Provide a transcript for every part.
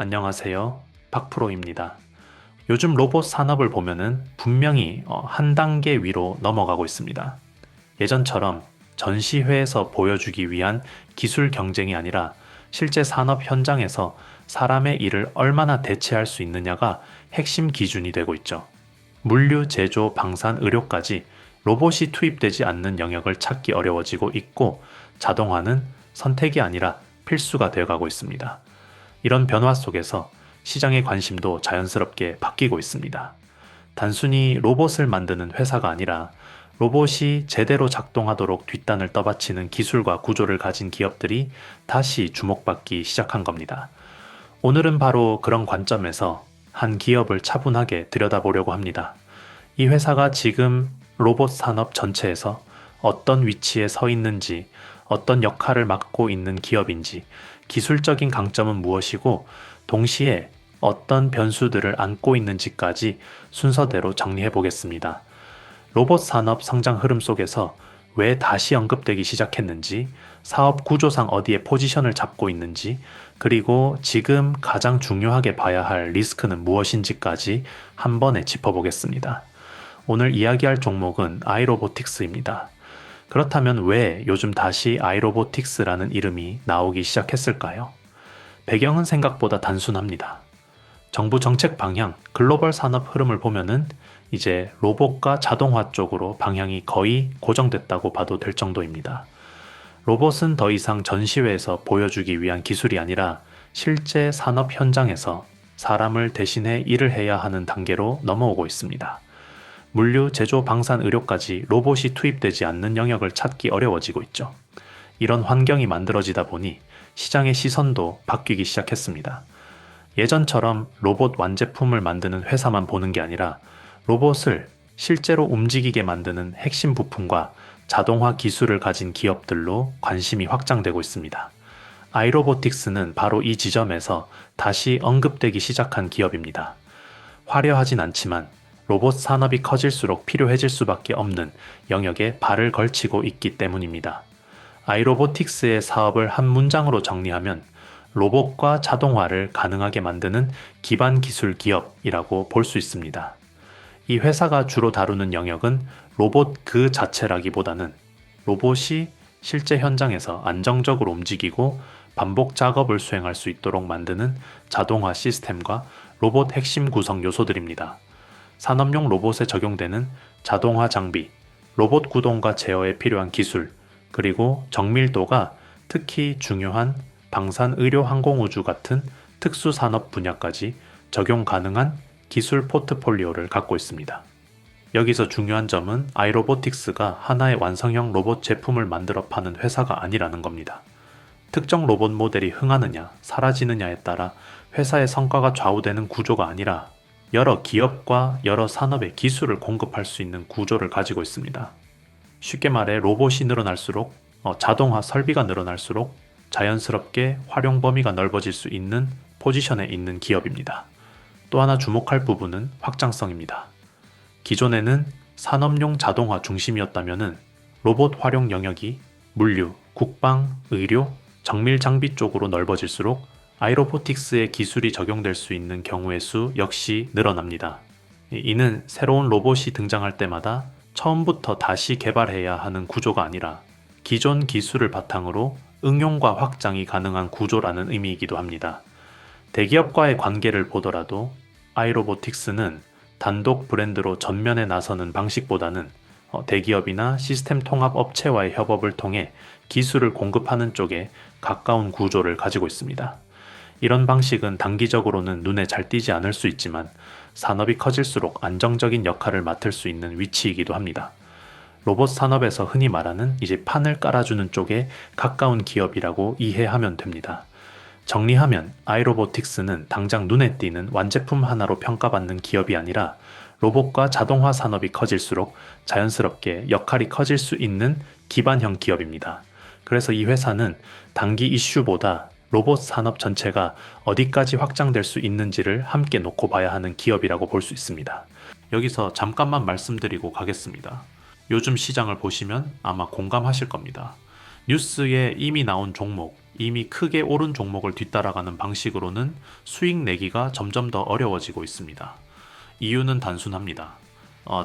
안녕하세요. 박프로입니다. 요즘 로봇 산업을 보면은 분명히 한 단계 위로 넘어가고 있습니다. 예전처럼 전시회에서 보여주기 위한 기술 경쟁이 아니라 실제 산업 현장에서 사람의 일을 얼마나 대체할 수 있느냐가 핵심 기준이 되고 있죠. 물류, 제조, 방산, 의료까지 로봇이 투입되지 않는 영역을 찾기 어려워지고 있고 자동화는 선택이 아니라 필수가 되어가고 있습니다. 이런 변화 속에서 시장의 관심도 자연스럽게 바뀌고 있습니다. 단순히 로봇을 만드는 회사가 아니라 로봇이 제대로 작동하도록 뒷단을 떠받치는 기술과 구조를 가진 기업들이 다시 주목받기 시작한 겁니다. 오늘은 바로 그런 관점에서 한 기업을 차분하게 들여다보려고 합니다. 이 회사가 지금 로봇 산업 전체에서 어떤 위치에 서 있는지, 어떤 역할을 맡고 있는 기업인지, 기술적인 강점은 무엇이고, 동시에 어떤 변수들을 안고 있는지까지 순서대로 정리해 보겠습니다. 로봇 산업 성장 흐름 속에서 왜 다시 언급되기 시작했는지, 사업 구조상 어디에 포지션을 잡고 있는지, 그리고 지금 가장 중요하게 봐야 할 리스크는 무엇인지까지 한 번에 짚어보겠습니다. 오늘 이야기할 종목은 아이로보틱스입니다. 그렇다면 왜 요즘 다시 아이로보틱스라는 이름이 나오기 시작했을까요? 배경은 생각보다 단순합니다. 정부 정책 방향, 글로벌 산업 흐름을 보면은 이제 로봇과 자동화 쪽으로 방향이 거의 고정됐다고 봐도 될 정도입니다. 로봇은 더 이상 전시회에서 보여주기 위한 기술이 아니라 실제 산업 현장에서 사람을 대신해 일을 해야 하는 단계로 넘어오고 있습니다. 물류, 제조, 방산, 의료까지 로봇이 투입되지 않는 영역을 찾기 어려워지고 있죠. 이런 환경이 만들어지다 보니 시장의 시선도 바뀌기 시작했습니다. 예전처럼 로봇 완제품을 만드는 회사만 보는 게 아니라 로봇을 실제로 움직이게 만드는 핵심 부품과 자동화 기술을 가진 기업들로 관심이 확장되고 있습니다. 아이로보틱스는 바로 이 지점에서 다시 언급되기 시작한 기업입니다. 화려하진 않지만 로봇 산업이 커질수록 필요해질 수밖에 없는 영역에 발을 걸치고 있기 때문입니다. 아이로보틱스의 사업을 한 문장으로 정리하면 로봇과 자동화를 가능하게 만드는 기반 기술 기업이라고 볼 수 있습니다. 이 회사가 주로 다루는 영역은 로봇 그 자체라기보다는 로봇이 실제 현장에서 안정적으로 움직이고 반복 작업을 수행할 수 있도록 만드는 자동화 시스템과 로봇 핵심 구성 요소들입니다. 산업용 로봇에 적용되는 자동화 장비, 로봇 구동과 제어에 필요한 기술, 그리고 정밀도가 특히 중요한 방산, 의료, 항공우주 같은 특수 산업 분야까지 적용 가능한 기술 포트폴리오를 갖고 있습니다. 여기서 중요한 점은 아이로보틱스가 하나의 완성형 로봇 제품을 만들어 파는 회사가 아니라는 겁니다. 특정 로봇 모델이 흥하느냐, 사라지느냐에 따라 회사의 성과가 좌우되는 구조가 아니라 여러 기업과 여러 산업의 기술을 공급할 수 있는 구조를 가지고 있습니다. 쉽게 말해 로봇이 늘어날수록 자동화 설비가 늘어날수록 자연스럽게 활용 범위가 넓어질 수 있는 포지션에 있는 기업입니다. 또 하나 주목할 부분은 확장성입니다. 기존에는 산업용 자동화 중심이었다면 로봇 활용 영역이 물류, 국방, 의료, 정밀 장비 쪽으로 넓어질수록 아이로보틱스의 기술이 적용될 수 있는 경우의 수 역시 늘어납니다. 이는 새로운 로봇이 등장할 때마다 처음부터 다시 개발해야 하는 구조가 아니라 기존 기술을 바탕으로 응용과 확장이 가능한 구조라는 의미이기도 합니다. 대기업과의 관계를 보더라도 아이로보틱스는 단독 브랜드로 전면에 나서는 방식보다는 대기업이나 시스템 통합 업체와의 협업을 통해 기술을 공급하는 쪽에 가까운 구조를 가지고 있습니다. 이런 방식은 단기적으로는 눈에 잘 띄지 않을 수 있지만 산업이 커질수록 안정적인 역할을 맡을 수 있는 위치이기도 합니다. 로봇 산업에서 흔히 말하는 이제 판을 깔아주는 쪽에 가까운 기업이라고 이해하면 됩니다. 정리하면 아이로보틱스는 당장 눈에 띄는 완제품 하나로 평가받는 기업이 아니라 로봇과 자동화 산업이 커질수록 자연스럽게 역할이 커질 수 있는 기반형 기업입니다. 그래서 이 회사는 단기 이슈보다 로봇 산업 전체가 어디까지 확장될 수 있는지를 함께 놓고 봐야 하는 기업이라고 볼 수 있습니다. 여기서 잠깐만 말씀드리고 가겠습니다. 요즘 시장을 보시면 아마 공감하실 겁니다. 뉴스에 이미 나온 종목, 이미 크게 오른 종목을 뒤따라가는 방식으로는 수익 내기가 점점 더 어려워지고 있습니다. 이유는 단순합니다.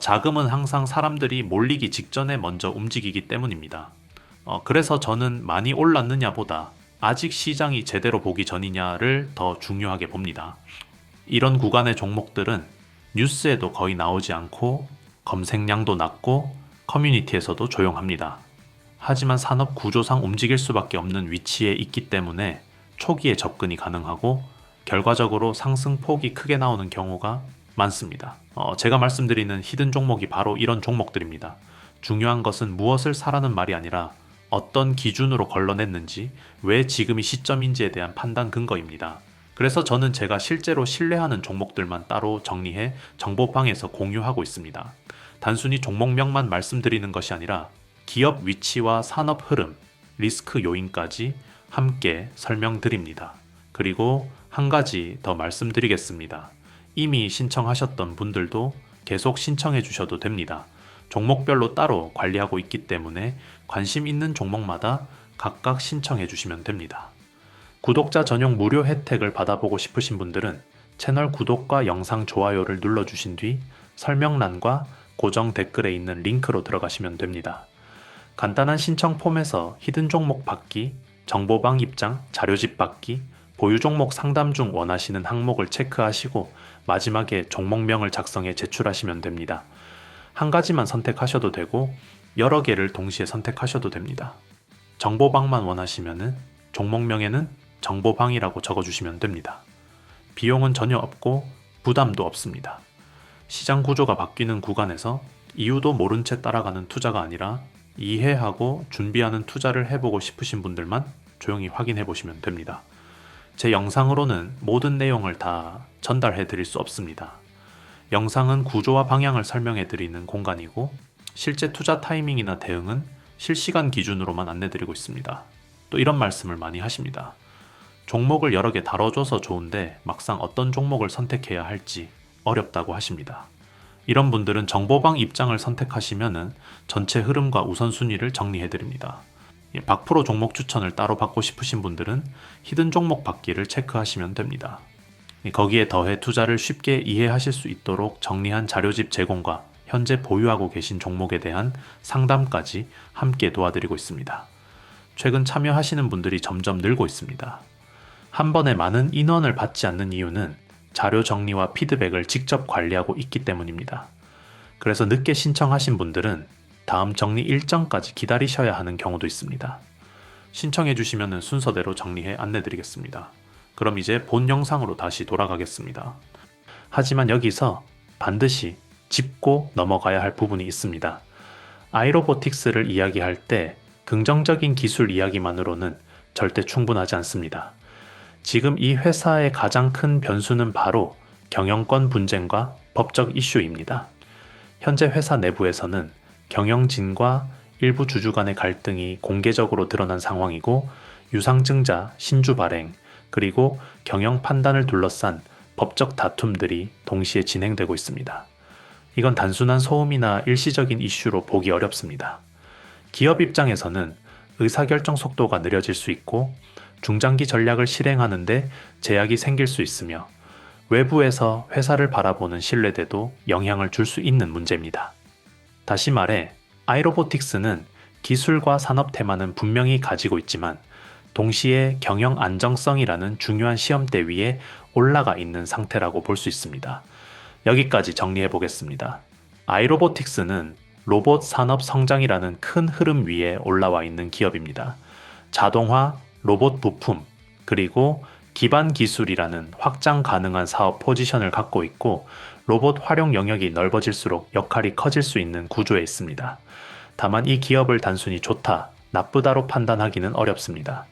자금은 항상 사람들이 몰리기 직전에 먼저 움직이기 때문입니다. 그래서 저는 많이 올랐느냐보다 아직 시장이 제대로 보기 전이냐를 더 중요하게 봅니다. 이런 구간의 종목들은 뉴스에도 거의 나오지 않고 검색량도 낮고 커뮤니티에서도 조용합니다. 하지만 산업 구조상 움직일 수밖에 없는 위치에 있기 때문에 초기에 접근이 가능하고 결과적으로 상승폭이 크게 나오는 경우가 많습니다. 제가 말씀드리는 히든 종목이 바로 이런 종목들입니다. 중요한 것은 무엇을 사라는 말이 아니라 어떤 기준으로 걸러냈는지, 왜 지금이 시점인지에 대한 판단 근거입니다. 그래서 저는 제가 실제로 신뢰하는 종목들만 따로 정리해 정보방에서 공유하고 있습니다. 단순히 종목명만 말씀드리는 것이 아니라 기업 위치와 산업 흐름, 리스크 요인까지 함께 설명드립니다. 그리고 한 가지 더 말씀드리겠습니다. 이미 신청하셨던 분들도 계속 신청해 주셔도 됩니다. 종목별로 따로 관리하고 있기 때문에 관심 있는 종목마다 각각 신청해 주시면 됩니다. 구독자 전용 무료 혜택을 받아보고 싶으신 분들은 채널 구독과 영상 좋아요를 눌러주신 뒤 설명란과 고정 댓글에 있는 링크로 들어가시면 됩니다. 간단한 신청 폼에서 히든 종목 받기, 정보방 입장, 자료집 받기, 보유 종목 상담 중 원하시는 항목을 체크하시고 마지막에 종목명을 작성해 제출하시면 됩니다. 한 가지만 선택하셔도 되고 여러 개를 동시에 선택하셔도 됩니다. 정보방만 원하시면 종목명에는 정보방이라고 적어주시면 됩니다. 비용은 전혀 없고 부담도 없습니다. 시장 구조가 바뀌는 구간에서 이유도 모른 채 따라가는 투자가 아니라 이해하고 준비하는 투자를 해보고 싶으신 분들만 조용히 확인해 보시면 됩니다. 제 영상으로는 모든 내용을 다 전달해 드릴 수 없습니다. 영상은 구조와 방향을 설명해 드리는 공간이고 실제 투자 타이밍이나 대응은 실시간 기준으로만 안내 드리고 있습니다. 또 이런 말씀을 많이 하십니다. 종목을 여러 개 다뤄줘서 좋은데 막상 어떤 종목을 선택해야 할지 어렵다고 하십니다. 이런 분들은 정보방 입장을 선택하시면 전체 흐름과 우선순위를 정리해 드립니다. 박프로 종목 추천을 따로 받고 싶으신 분들은 히든 종목 받기를 체크하시면 됩니다. 거기에 더해 투자를 쉽게 이해하실 수 있도록 정리한 자료집 제공과 현재 보유하고 계신 종목에 대한 상담까지 함께 도와드리고 있습니다. 최근 참여하시는 분들이 점점 늘고 있습니다. 한 번에 많은 인원을 받지 않는 이유는 자료 정리와 피드백을 직접 관리하고 있기 때문입니다. 그래서 늦게 신청하신 분들은 다음 정리 일정까지 기다리셔야 하는 경우도 있습니다. 신청해 주시면 순서대로 정리해 안내드리겠습니다. 그럼 이제 본 영상으로 다시 돌아가겠습니다. 하지만 여기서 반드시 짚고 넘어가야 할 부분이 있습니다. 아이로보틱스를 이야기할 때 긍정적인 기술 이야기만으로는 절대 충분하지 않습니다. 지금 이 회사의 가장 큰 변수는 바로 경영권 분쟁과 법적 이슈입니다. 현재 회사 내부에서는 경영진과 일부 주주 간의 갈등이 공개적으로 드러난 상황이고 유상증자, 신주 발행, 그리고 경영 판단을 둘러싼 법적 다툼들이 동시에 진행되고 있습니다. 이건 단순한 소음이나 일시적인 이슈로 보기 어렵습니다. 기업 입장에서는 의사결정 속도가 느려질 수 있고 중장기 전략을 실행하는데 제약이 생길 수 있으며 외부에서 회사를 바라보는 신뢰도에도 영향을 줄 수 있는 문제입니다. 다시 말해 아이로보틱스는 기술과 산업 테마는 분명히 가지고 있지만 동시에 경영 안정성이라는 중요한 시험대 위에 올라가 있는 상태라고 볼 수 있습니다. 여기까지 정리해 보겠습니다. 아이로보틱스는 로봇 산업 성장이라는 큰 흐름 위에 올라와 있는 기업입니다. 자동화, 로봇 부품, 그리고 기반 기술이라는 확장 가능한 사업 포지션을 갖고 있고 로봇 활용 영역이 넓어질수록 역할이 커질 수 있는 구조에 있습니다. 다만 이 기업을 단순히 좋다, 나쁘다로 판단하기는 어렵습니다.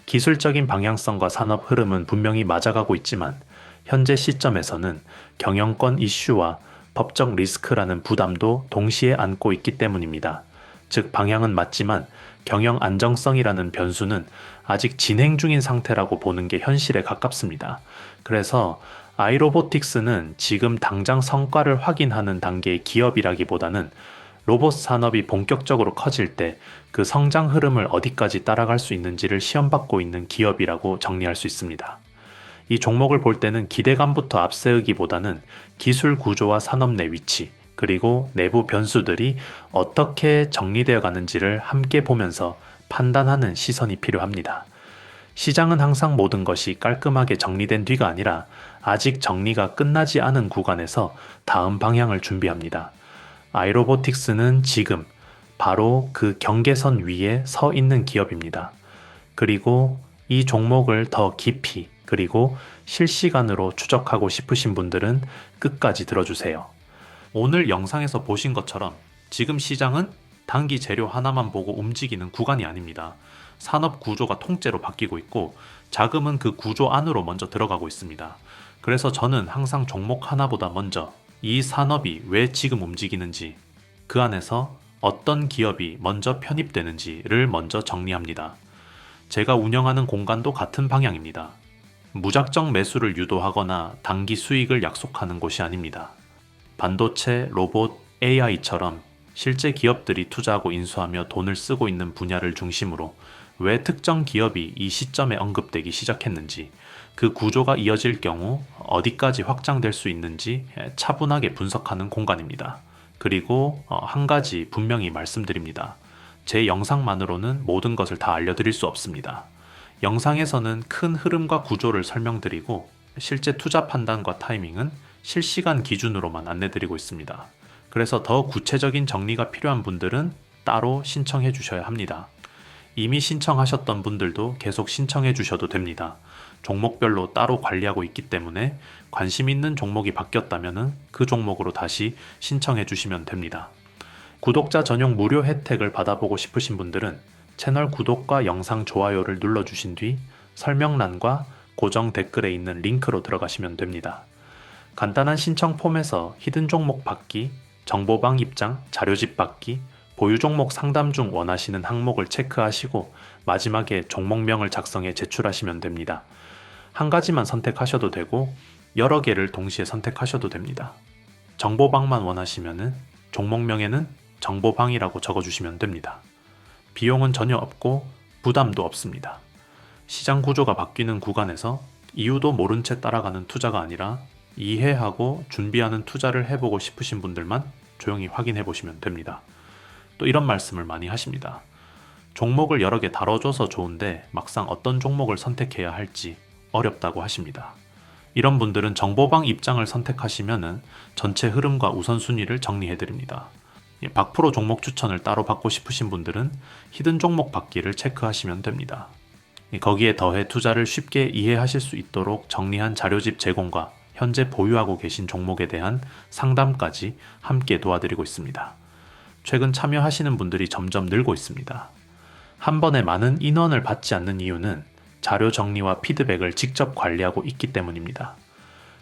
기술적인 방향성과 산업 흐름은 분명히 맞아가고 있지만 현재 시점에서는 경영권 이슈와 법적 리스크라는 부담도 동시에 안고 있기 때문입니다. 즉 방향은 맞지만 경영 안정성이라는 변수는 아직 진행 중인 상태라고 보는 게 현실에 가깝습니다. 그래서 아이로보틱스는 지금 당장 성과를 확인하는 단계의 기업이라기보다는 로봇 산업이 본격적으로 커질 때 그 성장 흐름을 어디까지 따라갈 수 있는지를 시험받고 있는 기업이라고 정리할 수 있습니다. 이 종목을 볼 때는 기대감부터 앞세우기보다는 기술 구조와 산업 내 위치, 그리고 내부 변수들이 어떻게 정리되어 가는지를 함께 보면서 판단하는 시선이 필요합니다. 시장은 항상 모든 것이 깔끔하게 정리된 뒤가 아니라 아직 정리가 끝나지 않은 구간에서 다음 방향을 준비합니다. 아이로보틱스는 지금 바로 그 경계선 위에 서 있는 기업입니다. 그리고 이 종목을 더 깊이 그리고 실시간으로 추적하고 싶으신 분들은 끝까지 들어주세요. 오늘 영상에서 보신 것처럼 지금 시장은 단기 재료 하나만 보고 움직이는 구간이 아닙니다. 산업 구조가 통째로 바뀌고 있고 자금은 그 구조 안으로 먼저 들어가고 있습니다. 그래서 저는 항상 종목 하나보다 먼저 이 산업이 왜 지금 움직이는지, 그 안에서 어떤 기업이 먼저 편입되는지를 먼저 정리합니다. 제가 운영하는 공간도 같은 방향입니다. 무작정 매수를 유도하거나 단기 수익을 약속하는 곳이 아닙니다. 반도체, 로봇, AI처럼 실제 기업들이 투자하고 인수하며 돈을 쓰고 있는 분야를 중심으로 왜 특정 기업이 이 시점에 언급되기 시작했는지, 그 구조가 이어질 경우 어디까지 확장될 수 있는지 차분하게 분석하는 공간입니다. 그리고 한 가지 분명히 말씀드립니다. 제 영상만으로는 모든 것을 다 알려드릴 수 없습니다. 영상에서는 큰 흐름과 구조를 설명드리고 실제 투자 판단과 타이밍은 실시간 기준으로만 안내드리고 있습니다. 그래서 더 구체적인 정리가 필요한 분들은 따로 신청해 주셔야 합니다. 이미 신청하셨던 분들도 계속 신청해 주셔도 됩니다. 종목별로 따로 관리하고 있기 때문에 관심 있는 종목이 바뀌었다면 그 종목으로 다시 신청해 주시면 됩니다. 구독자 전용 무료 혜택을 받아보고 싶으신 분들은 채널 구독과 영상 좋아요를 눌러주신 뒤 설명란과 고정 댓글에 있는 링크로 들어가시면 됩니다. 간단한 신청 폼에서 히든 종목 받기, 정보방 입장, 자료집 받기, 보유 종목 상담 중 원하시는 항목을 체크하시고 마지막에 종목명을 작성해 제출하시면 됩니다. 한 가지만 선택하셔도 되고 여러 개를 동시에 선택하셔도 됩니다. 정보방만 원하시면 종목명에는 정보방이라고 적어주시면 됩니다. 비용은 전혀 없고 부담도 없습니다. 시장 구조가 바뀌는 구간에서 이유도 모른 채 따라가는 투자가 아니라 이해하고 준비하는 투자를 해보고 싶으신 분들만 조용히 확인해 보시면 됩니다. 또 이런 말씀을 많이 하십니다. 종목을 여러 개 다뤄줘서 좋은데 막상 어떤 종목을 선택해야 할지 어렵다고 하십니다. 이런 분들은 정보방 입장을 선택하시면 전체 흐름과 우선순위를 정리해 드립니다. 박프로 종목 추천을 따로 받고 싶으신 분들은 히든 종목 받기를 체크하시면 됩니다. 거기에 더해 투자를 쉽게 이해하실 수 있도록 정리한 자료집 제공과 현재 보유하고 계신 종목에 대한 상담까지 함께 도와드리고 있습니다. 최근 참여하시는 분들이 점점 늘고 있습니다. 한 번에 많은 인원을 받지 않는 이유는 자료 정리와 피드백을 직접 관리하고 있기 때문입니다.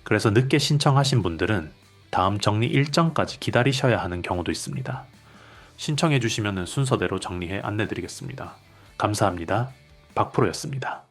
그래서 늦게 신청하신 분들은 다음 정리 일정까지 기다리셔야 하는 경우도 있습니다. 신청해 주시면 순서대로 정리해 안내드리겠습니다. 감사합니다. 박프로였습니다.